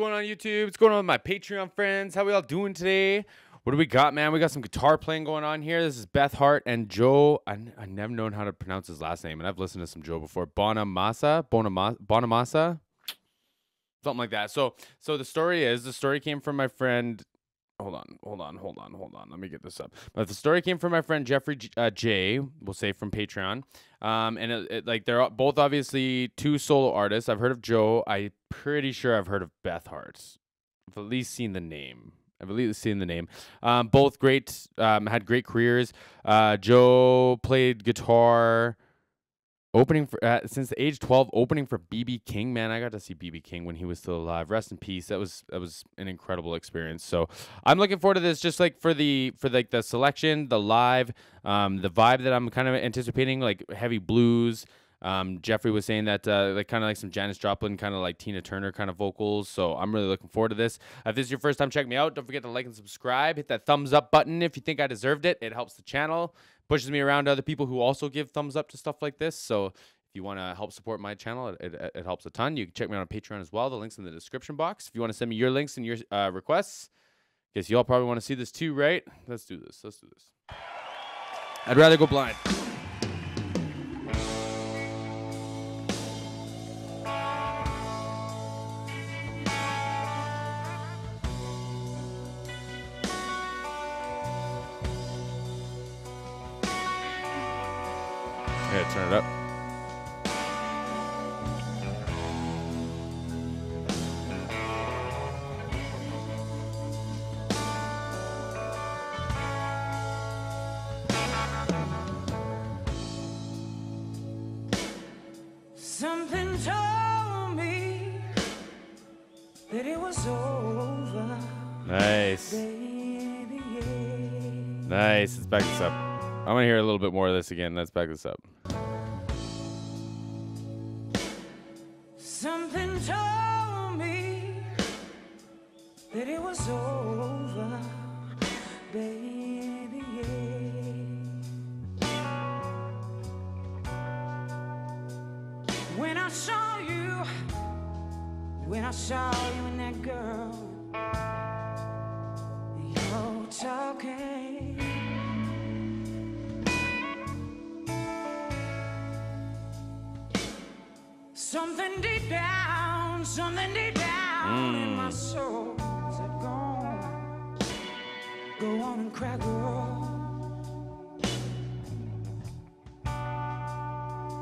going on YouTube? What's going on with my Patreon friends? How we all doing today? What do we got, man? We got some guitar playing going on here. This is Beth Hart and Joe. I never known how to pronounce his last name, and I've listened to some Joe before. Bonamassa, something like that. So the story came from my friend. Hold on. Let me get this up. But the story came from my friend Jeffrey J. We'll say from Patreon. And like they're both obviously two solo artists. I've heard of Joe. I'm pretty sure I've heard of Beth Hart. I've at least seen the name. Both great. Had great careers. Joe played guitar. Opening for since the age 12, opening for BB King. Man, I got to see BB King when he was still alive. Rest in peace. That was an incredible experience. So I'm looking forward to this, just like for the selection, the live, the vibe that I'm kind of anticipating, like heavy blues. Jeffrey was saying that like kind of like some Janis Joplin, kind of like Tina Turner kind of vocals. So I'm really looking forward to this. If this is your first time checking me out, don't forget to like and subscribe. Hit that thumbs up button if you think I deserved it. It helps the channel. Pushes me around to other people who also give thumbs up to stuff like this. So if you want to help support my channel, it helps a ton. You can check me out on Patreon as well. The link's in the description box. If you want to send me your links and your requests, guess you all probably want to see this too, right? Let's do this. I'd rather go blind. Yeah, turn it up. Something told me that it was over. Nice. Baby, yeah. Nice. Let's back this up. I want to hear a little bit more of this again. Let's back this up. Something told me that it was over, baby, yeah. When I saw you and that girl, you're talking. Something deep down in my soul said, go on and cry, girl.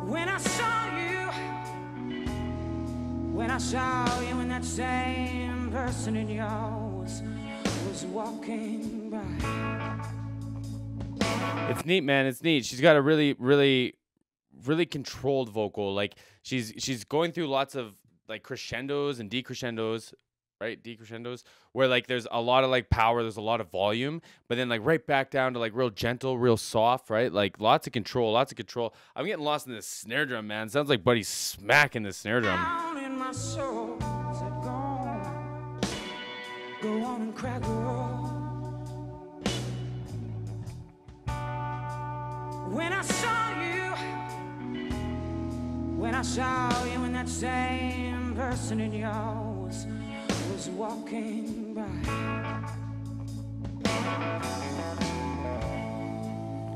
When I saw you and that same person in yours was walking by. It's neat, man. It's neat. She's got a really controlled vocal. Like she's going through lots of like crescendos and decrescendos, right? Decrescendos, where like there's a lot of like power, there's a lot of volume, but then like right back down to like real gentle, real soft, right? Like lots of control. I'm getting lost in this snare drum, man. Sounds like Buddy's smacking the snare drum. Down in my soul, said, go on and cry, girl. When I saw you and that same person in yours was walking by.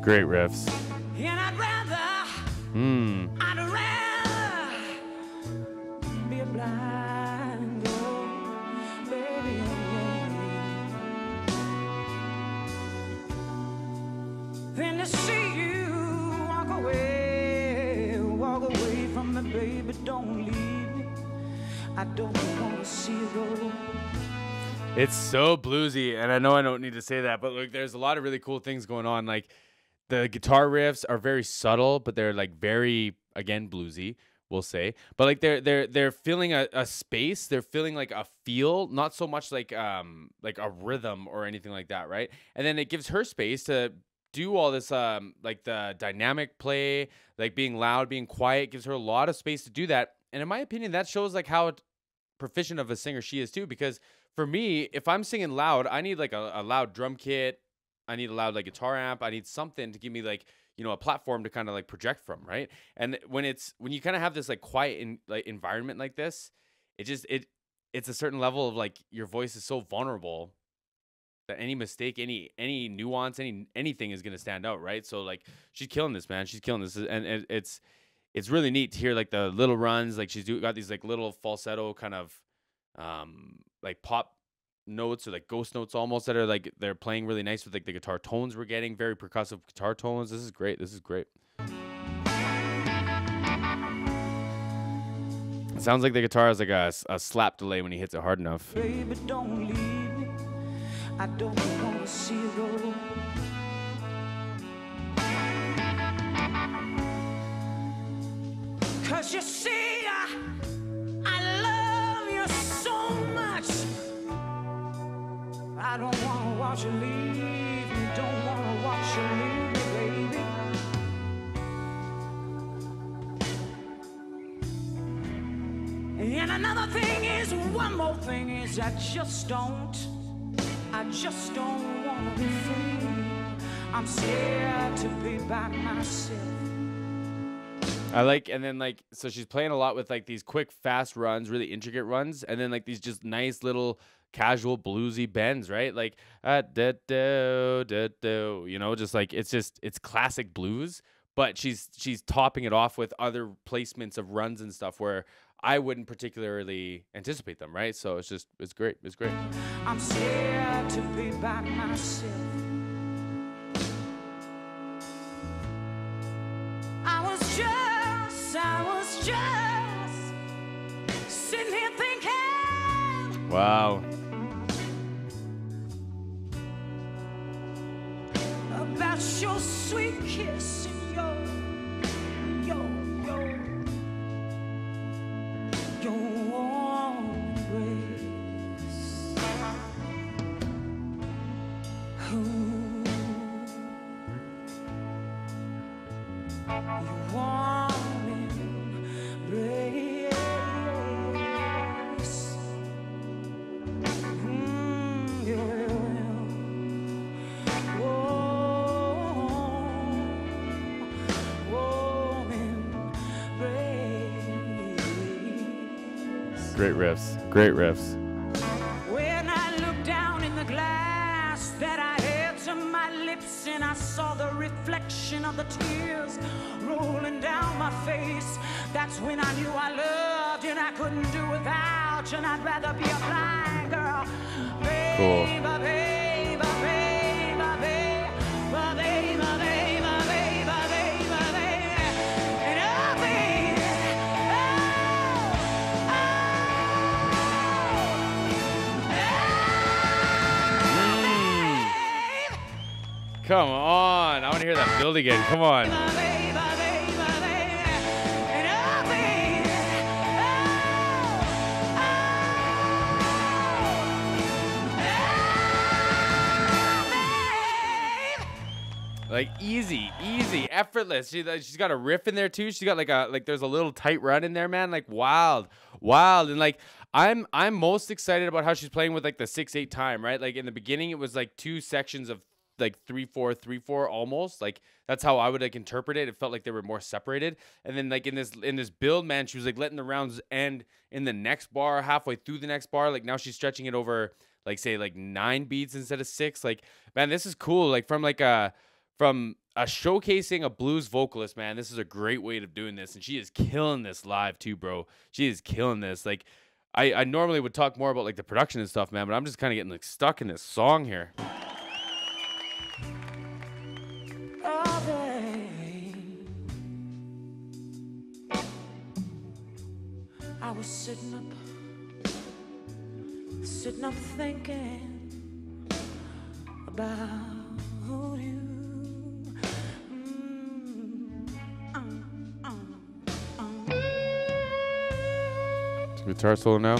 Great riffs. And I'd rather be a blind girl, baby, than to see you walk away from me, baby, don't leave me. I don't want to see you go. It's so bluesy, and I know I don't need to say that, but look, there's a lot of really cool things going on. Like the guitar riffs are very subtle, but they're like very, again, bluesy, we'll say. But like they're filling a space, they're filling like a feel, not so much like a rhythm or anything like that, right? And then it gives her space to do all this like the dynamic play, like being loud, being quiet, gives her a lot of space to do that. And in my opinion, that shows like how proficient of a singer she is too, because for me, if I'm singing loud, I need like a loud drum kit, I need a loud like guitar amp, I need something to give me like, you know, a platform to kind of like project from, right? And when you kind of have this like quiet environment like this, it it's a certain level of like your voice is so vulnerable that any mistake, any nuance, anything is gonna stand out, right? So like she's killing this, man. She's killing this, and it's really neat to hear like the little runs. Like she's got these like little falsetto kind of like pop notes or like ghost notes almost that are like they're playing really nice with like the guitar tones we're getting, very percussive guitar tones. This is great. This is great. It sounds like the guitar has like a slap delay when he hits it hard enough. Baby, don't leave me. I don't want to see you go. Cause you see, I love you so much. I don't want to watch you leave me. Don't want to watch you leave me, baby. And another thing is, one more thing is, I just don't want to be free. I'm scared to be by myself. I like, and then like, so she's playing a lot with like these quick, fast runs, really intricate runs, and then like these just nice little casual bluesy bends, right? Like, you know, just like it's classic blues, but she's topping it off with other placements of runs and stuff where I wouldn't particularly anticipate them, right? So it's great. It's great. I'm scared to be by myself. I was just sitting here thinking. Wow. About your sweet kiss and your warm embrace. Ooh, your warm embrace. Great riffs. Great riffs. When I looked down in the glass that I held to my lips, and I saw the reflection of the tears rolling down my face, that's when I knew I loved you and I couldn't do without you, and I'd rather be a blind girl. Cool. Baby, baby, baby, baby, baby, baby, baby, baby, baby. And oh, baby, Come on. I want to hear that build again. Come on. Like easy, effortless. She's got a riff in there too. She's got like there's a little tight run in there, man. Like wild, and like I'm most excited about how she's playing with like the 6/8 time, right? Like in the beginning, it was like two sections of like 3/4, 3/4 almost. Like that's how I would like interpret it. It felt like they were more separated. And then like in this build, man, she was like letting the rounds end in the next bar, halfway through the next bar. Like now she's stretching it over like say like 9 beats instead of 6. Like man, this is cool. Like from showcasing a blues vocalist, man, this is a great way of doing this. And she is killing this live too, bro. She is killing this. Like I normally would talk more about like the production and stuff, man, but I'm just kind of getting like stuck in this song here. I was sitting up thinking about you. Guitar solo now.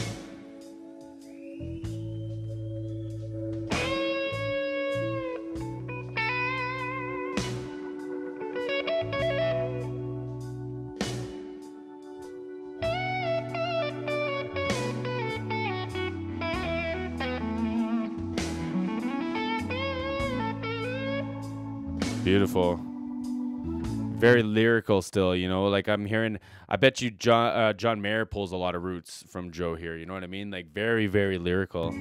Beautiful. very lyrical still, you know, like I'm hearing, I bet you John Mayer pulls a lot of roots from Joe here, you know what I mean? Like very, very lyrical.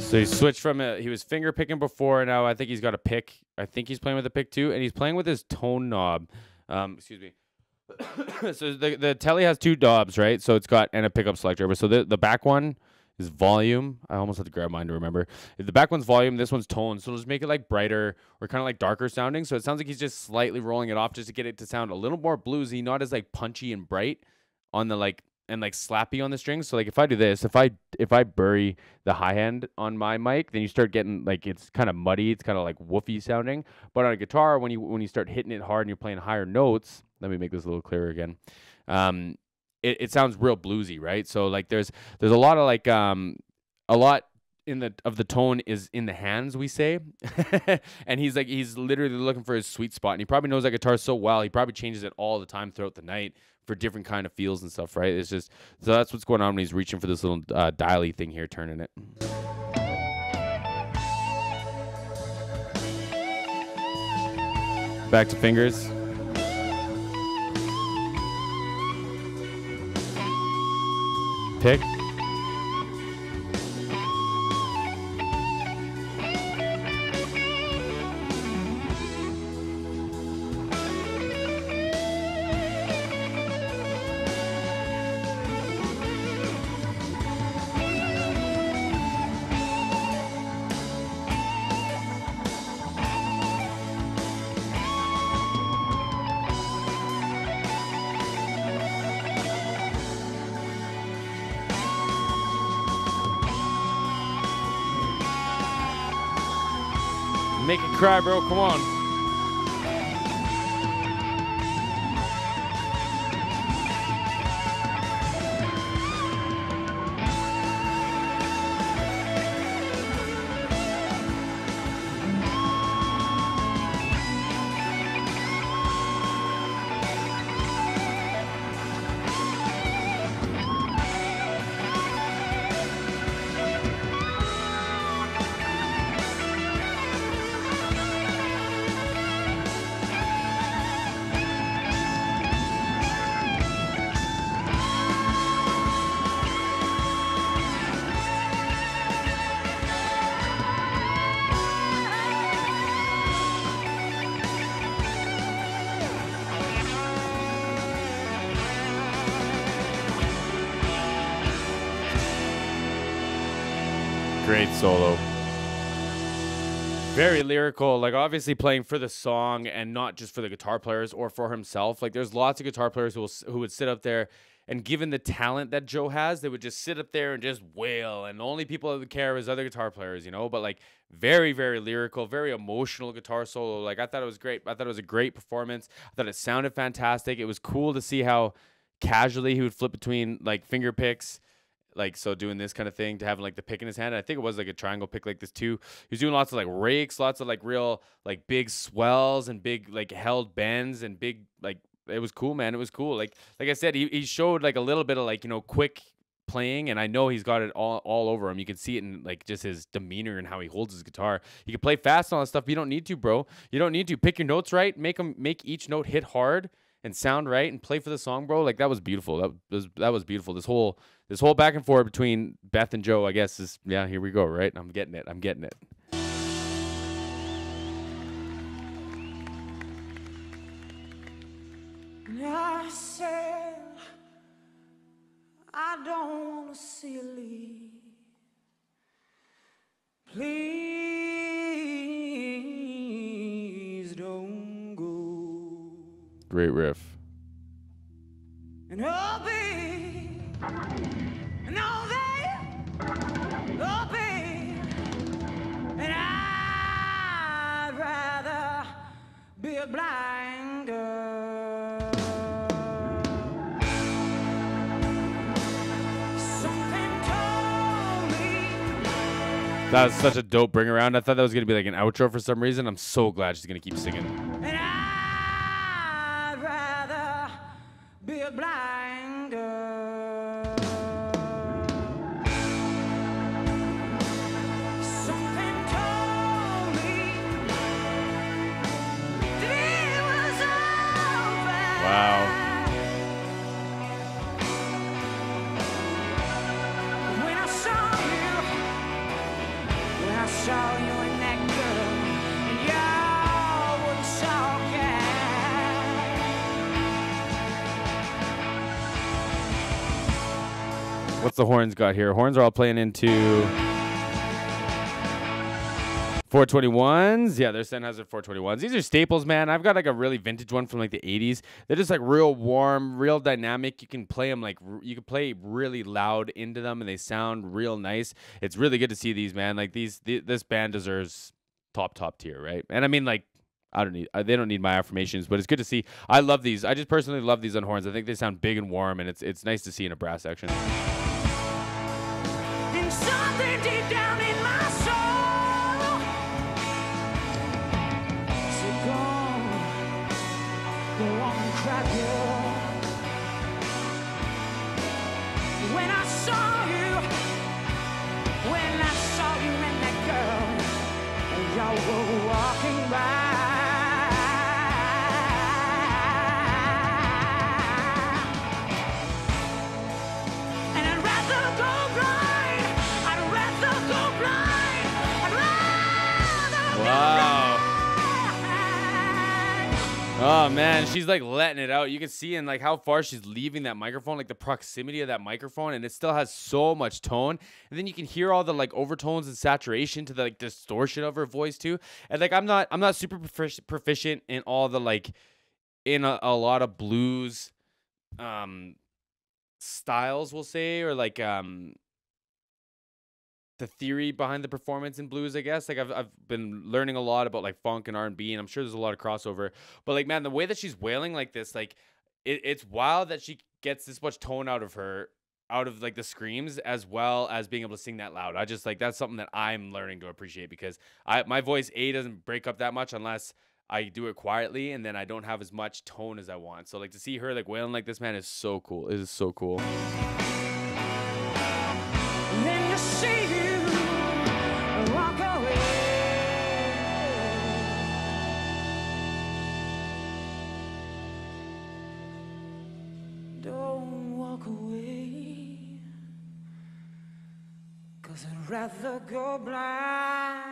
So he switched from he was finger picking before, and now I think he's got a pick. I think he's playing with a pick too, and he's playing with his tone knob. Excuse me. So the Telly has 2 knobs, right? So it's got and a pickup selector. But so the back one is volume. I almost had to grab mine to remember. If the back one's volume, this one's tone. So just make it like brighter or kind of like darker sounding. So it sounds like he's just slightly rolling it off just to get it to sound a little more bluesy, not as like punchy and bright on the like and like slappy on the strings. So like if I do this, if I bury the high end on my mic, then you start getting like it's kind of muddy, it's kind of like woofy sounding. But on a guitar, when you start hitting it hard and you're playing higher notes, let me make this a little clearer again. It sounds real bluesy, right? So like there's a lot of like a lot of the tone is in the hands, we say. And he's literally looking for his sweet spot, and he probably knows that guitar so well, he probably changes it all the time throughout the night for different kind of feels and stuff, right? It's just, so that's what's going on when he's reaching for this little dial-y thing here, turning it. Back to fingers. Pick. Make it cry, bro. Come on. Great solo. Very lyrical, like obviously playing for the song and not just for the guitar players or for himself. Like there's lots of guitar players who would sit up there, and given the talent that Joe has, they would just sit up there and just wail, and the only people that would care was other guitar players, you know. But like very, very lyrical, very emotional guitar solo. Like I thought it was great. I thought it was a great performance. I thought it sounded fantastic. It was cool to see how casually he would flip between like finger picks. Like, so doing this kind of thing to having like the pick in his hand. And I think it was like a triangle pick like this too. He was doing lots of like rakes, lots of like real like big swells and big like held bends and big like, it was cool, man. It was cool. Like I said, he showed like a little bit of like, you know, quick playing, and I know he's got it all over him. You can see it in like just his demeanor and how he holds his guitar. He can play fast and all that stuff, but you don't need to, bro. You don't need to. Pick your notes right. Make each note hit hard and sound right and play for the song, bro. Like that was beautiful. That was beautiful. This whole back and forth between Beth and Joe, I guess, is, yeah, here we go, right? I'm getting it. I said, I don't want to see you leave. Please don't go. Great riff. And oh, babe, and all that, oh, babe, and I'd rather be a blind girl. That was such a dope bring around. I thought that was gonna be like an outro for some reason. I'm so glad she's gonna keep singing. And I'd rather be a blind girl. Something told me that it was over. Wow. When I saw you and that girl, and y'all wouldn't talk. What's the horns got here? Horns are all playing into 421s. Yeah, they're Sennheiser 421s. These are staples, man. I've got like a really vintage one from like the 80s. They're just like real warm, real dynamic. You can play them like, you can play really loud into them and they sound real nice. It's really good to see these, man. Like this band deserves top tier, right? And I mean, like, they don't need my affirmations, but it's good to see. I love these. I just personally love these on horns. I think they sound big and warm, and it's nice to see in a brass section. And something deep down in my soul said, go on and cry, girl. When I saw you and that girl, y'all were walking by. Wow. Oh man, she's like letting it out. You can see in like how far she's leaving that microphone, like the proximity of that microphone, and it still has so much tone. And then you can hear all the like overtones and saturation to the like distortion of her voice too. And like I'm not super proficient in all the like in a lot of blues styles, we'll say, or like the theory behind the performance in blues, I guess. Like I've been learning a lot about like funk and R&B, and I'm sure there's a lot of crossover. But like, man, the way that she's wailing like this, like it's wild that she gets this much tone out of like the screams, as well as being able to sing that loud. I just like, that's something that I'm learning to appreciate, because my voice doesn't break up that much unless I do it quietly, and then I don't have as much tone as I want. So like to see her like wailing like this, man, is so cool. It is so cool. And then you see you walk away. Don't walk away, 'cause I'd rather go blind.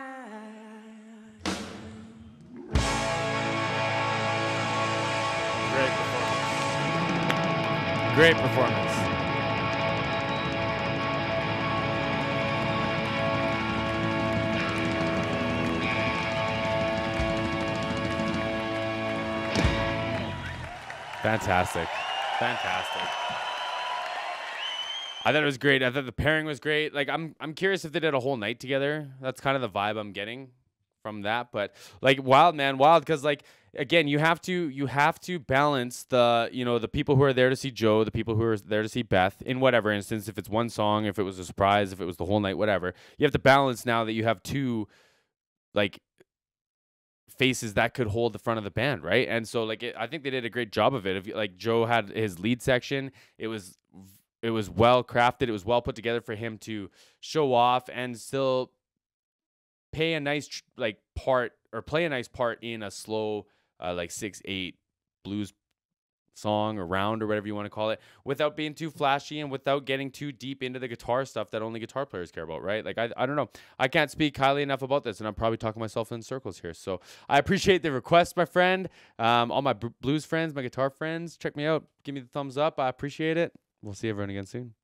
Great performance. Fantastic. I thought it was great. I thought the pairing was great. Like I'm curious if they did a whole night together. That's kind of the vibe I'm getting from that. But like wild, man, wild, because like again, you have to balance the people who are there to see Joe, the people who are there to see Beth, in whatever instance, if it's one song, if it was a surprise, if it was the whole night, whatever. You have to balance now that you have two like faces that could hold the front of the band, right? And so like I think they did a great job of it. If like Joe had his lead section, it was well crafted, it was well put together for him to show off and still play a nice part in a slow like 6/8 blues song or round or whatever you want to call it, without being too flashy and without getting too deep into the guitar stuff that only guitar players care about, right? Like I don't know, I can't speak highly enough about this, and I'm probably talking myself in circles here. So I appreciate the request, my friend. All my blues friends, my guitar friends, check me out, give me the thumbs up. I appreciate it. We'll see everyone again soon.